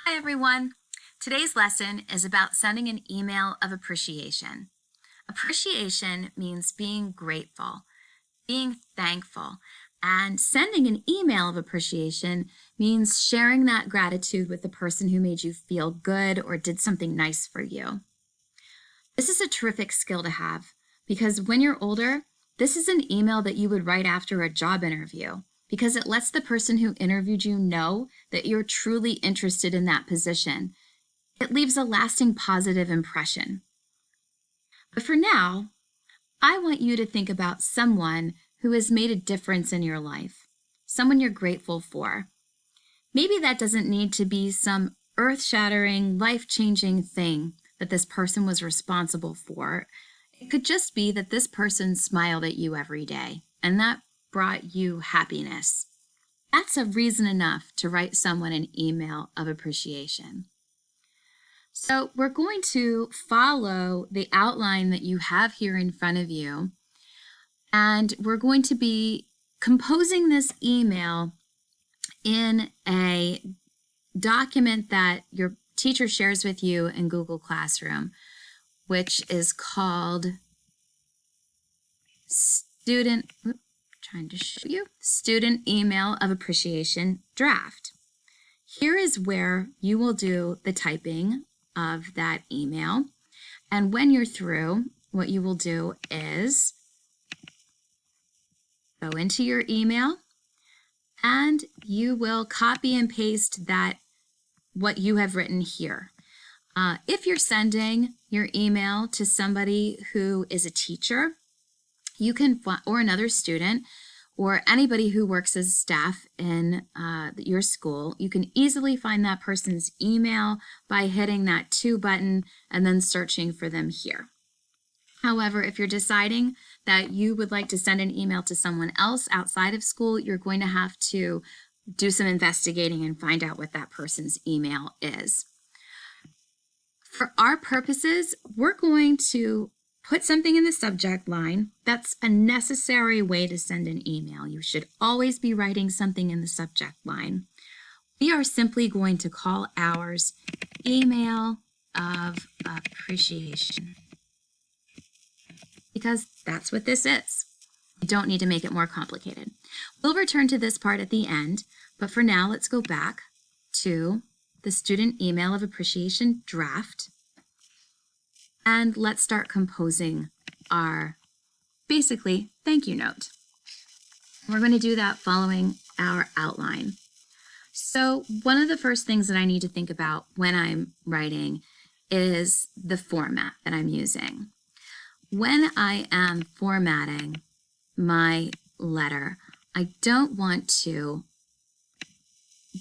Hi everyone. Today's lesson is about sending an email of appreciation. Appreciation means being grateful, being thankful, and sending an email of appreciation means sharing that gratitude with the person who made you feel good or did something nice for you. This is a terrific skill to have because when you're older, this is an email that you would write after a job interview, because it lets the person who interviewed you know that you're truly interested in that position. It leaves a lasting positive impression. But for now, I want you to think about someone who has made a difference in your life, someone you're grateful for. Maybe that doesn't need to be some earth-shattering, life-changing thing that this person was responsible for. It could just be that this person smiled at you every day, and that brought you happiness. That's a reason enough to write someone an email of appreciation. So we're going to follow the outline that you have here in front of you, and we're going to be composing this email in a document that your teacher shares with you in Google Classroom, which is called Student Email of Appreciation Draft. Here is where you will do the typing of that email. And when you're through, what you will do is go into your email and you will copy and paste what you have written here. If you're sending your email to somebody who is a teacher, you can, or another student, or anybody who works as staff in your school, you can easily find that person's email by hitting that To button and then searching for them here. However, if you're deciding that you would like to send an email to someone else outside of school, you're going to have to do some investigating and find out what that person's email is. For our purposes, we're going to put something in the subject line. That's a necessary way to send an email. You should always be writing something in the subject line. We are simply going to call ours Email of Appreciation, because that's what this is. You don't need to make it more complicated. We'll return to this part at the end, but for now, let's go back to the Student Email of Appreciation Draft. And let's start composing our, basically, thank you note. We're going to do that following our outline. So one of the first things that I need to think about when I'm writing is the format that I'm using. When I am formatting my letter, I don't want to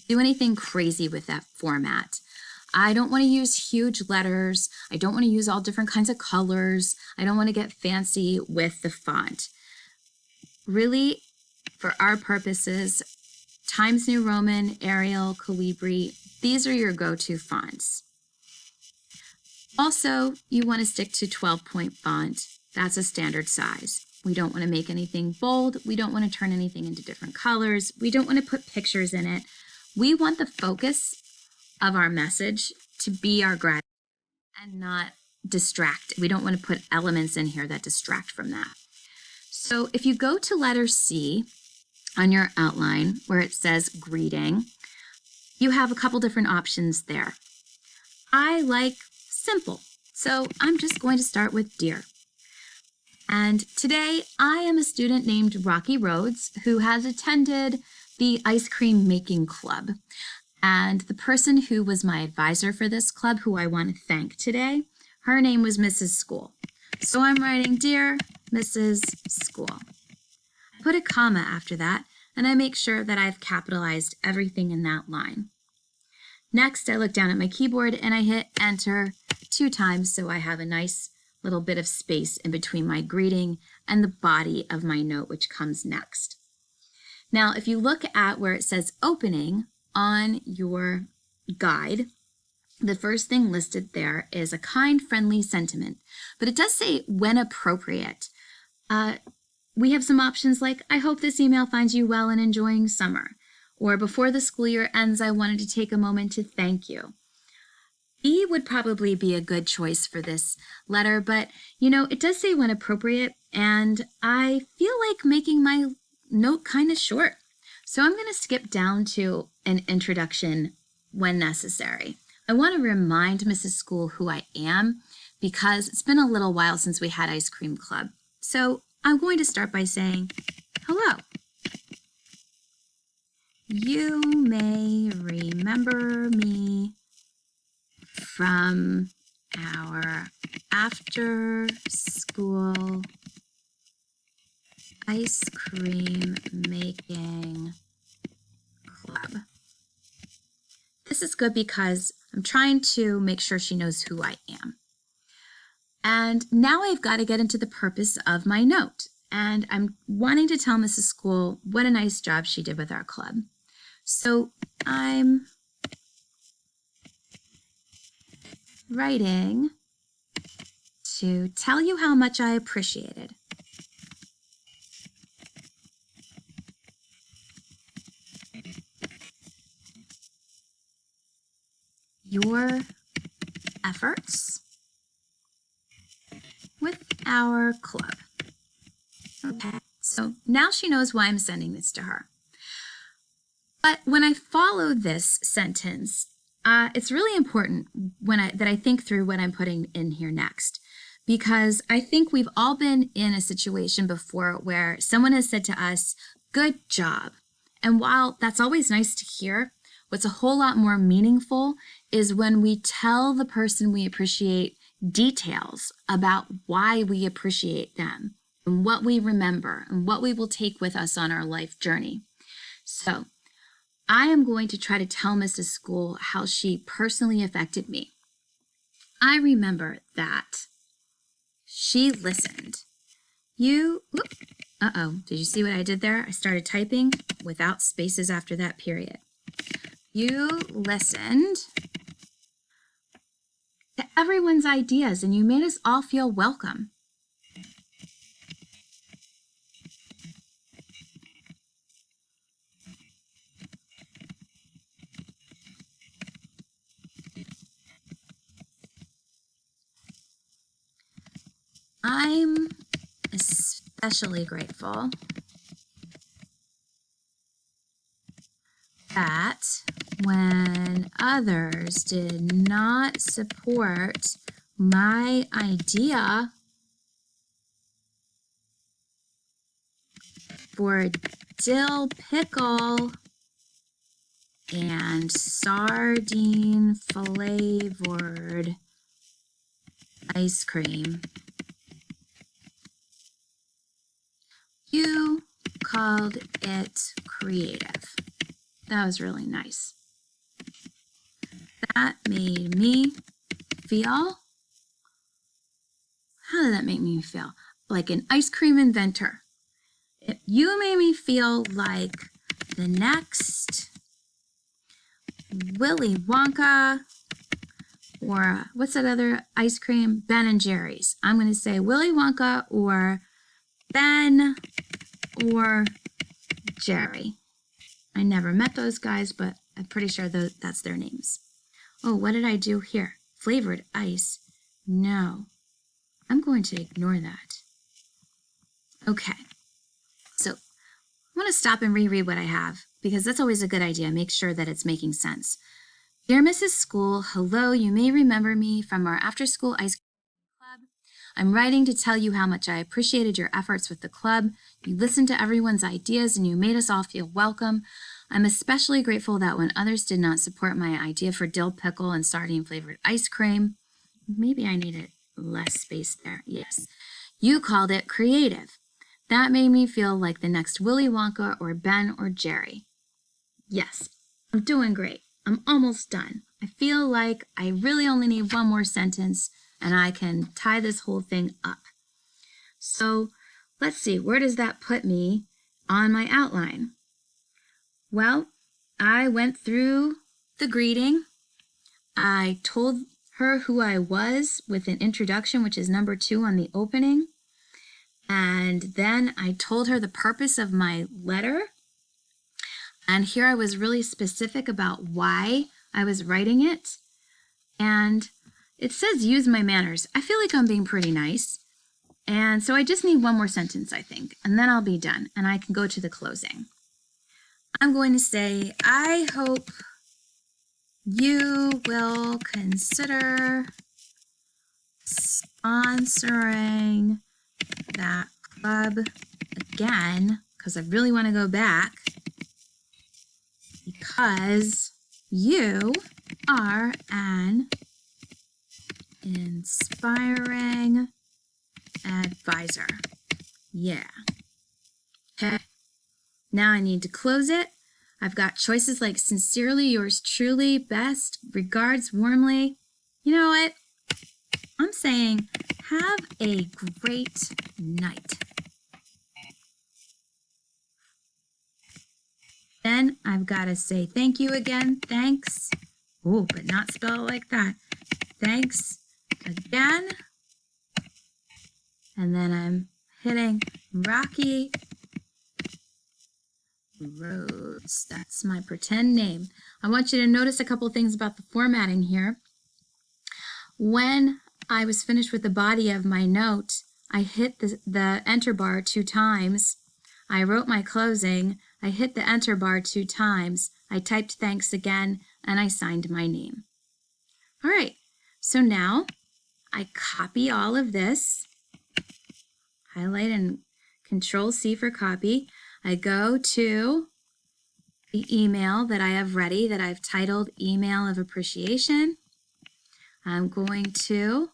do anything crazy with that format. I don't want to use huge letters. I don't want to use all different kinds of colors. I don't want to get fancy with the font. Really, for our purposes, Times New Roman, Arial, Calibri, these are your go-to fonts. Also, you want to stick to 12-point font. That's a standard size. We don't want to make anything bold. We don't want to turn anything into different colors. We don't want to put pictures in it. We want the focus of our message to be our gratitude and not distract. We don't want to put elements in here that distract from that. So if you go to letter C on your outline where it says greeting, you have a couple different options there. I like simple, so I'm just going to start with Dear. And today I am a student named Rocky Rhodes who has attended the ice cream making club. And the person who was my advisor for this club, who I want to thank today, her name was Mrs. School. So I'm writing, Dear Mrs. School. I put a comma after that, and I make sure that I've capitalized everything in that line. Next, I look down at my keyboard and I hit Enter 2 times so I have a nice little bit of space in between my greeting and the body of my note, which comes next. Now, if you look at where it says Opening on your guide, the first thing listed there is a kind, friendly sentiment, but it does say when appropriate. We have some options like, I hope this email finds you well and enjoying summer, Or before the school year ends, I wanted to take a moment to thank you. B would probably be a good choice for this letter, but it does say when appropriate, and I feel like making my note kind of short. So I'm going to skip down to an introduction when necessary. I want to remind Mrs. School who I am because it's been a little while since we had ice cream club. So I'm going to start by saying, hello. You may remember me from our after-school ice cream making club. This is good because I'm trying to make sure she knows who I am. And now I've got to get into the purpose of my note. And I'm wanting to tell Mrs. School what a nice job she did with our club. So I'm writing to tell you how much I appreciated your efforts with our club. Okay, so now she knows why I'm sending this to her. But when I follow this sentence, it's really important that I think through what I'm putting in here next, because I think we've all been in a situation before where someone has said to us, good job. And while that's always nice to hear, what's a whole lot more meaningful is when we tell the person we appreciate details about why we appreciate them and what we remember and what we will take with us on our life journey. So I am going to try to tell Mrs. School how she personally affected me. I remember that she listened. Did you see what I did there? I started typing without spaces after that period. You listened to everyone's ideas and you made us all feel welcome. I'm especially grateful that when others did not support my idea for dill pickle and sardine flavored ice cream, you called it creative. That was really nice. That made me feel, how did that make me feel? Like an ice cream inventor. You made me feel like the next Willy Wonka, or what's that other ice cream? Ben and Jerry's. I'm going to say Willy Wonka or Ben or Jerry. I never met those guys, but I'm pretty sure that's their names. Oh, what did I do here? Flavored ice. No, I'm going to ignore that. Okay, so I'm going to stop and reread what I have because that's always a good idea. Make sure that it's making sense. Dear Mrs. School, hello, you may remember me from our after-school ice cream club. I'm writing to tell you how much I appreciated your efforts with the club. You listened to everyone's ideas and you made us all feel welcome. I'm especially grateful that when others did not support my idea for dill pickle and sardine flavored ice cream, maybe I needed less space there. Yes. You called it creative. That made me feel like the next Willy Wonka or Ben or Jerry. Yes, I'm doing great. I'm almost done. I feel like I really only need one more sentence and I can tie this whole thing up. So let's see, where does that put me on my outline? Well, I went through the greeting. I told her who I was with an introduction, which is number 2 on the opening. And then I told her the purpose of my letter. And here I was really specific about why I was writing it. And it says use my manners. I feel like I'm being pretty nice. And so I just need one more sentence, I think, and then I'll be done and I can go to the closing. I'm going to say, I hope you will consider sponsoring that club again, because I really want to go back, because you are an inspiring advisor. Yeah. Okay. Now I need to close it. I've got choices like sincerely yours truly, best, regards warmly. You know what? I'm saying have a great night. Then I've got to say thank you again. Thanks. Oh, but not spell it like that. Thanks again. And then I'm hitting Rocky Roads. That's my pretend name. I want you to notice a couple things about the formatting here. When I was finished with the body of my note, I hit the enter bar 2 times. I wrote my closing. I hit the enter bar 2 times. I typed thanks again, and I signed my name. All right, so now I copy all of this. Highlight and Control-C for copy. I go to the email that I have ready that I've titled Email of Appreciation. I'm going to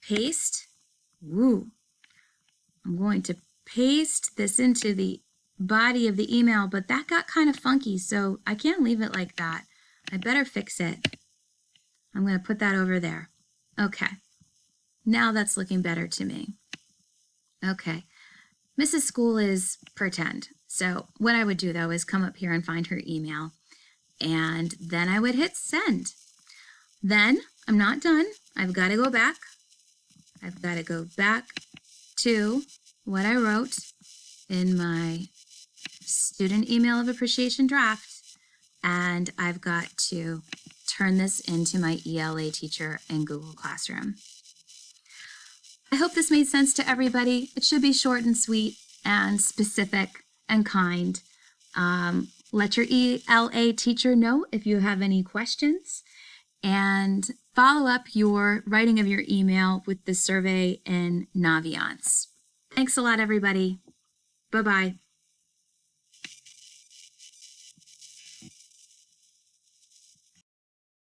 paste. I'm going to paste this into the body of the email, but that got kind of funky, so I can't leave it like that. I better fix it. I'm going to put that over there. Okay. Now that's looking better to me. Okay. Mrs. School is pretend. So what I would do though is come up here and find her email, and then I would hit send. Then I'm not done. I've got to go back. I've got to go back to what I wrote in my student email of appreciation draft, and I've got to turn this into my ELA teacher in Google Classroom. I hope this made sense to everybody. It should be short and sweet and specific and kind. Let your ELA teacher know if you have any questions, and follow up your writing of your email with the survey in Naviance. Thanks a lot, everybody. Bye-bye.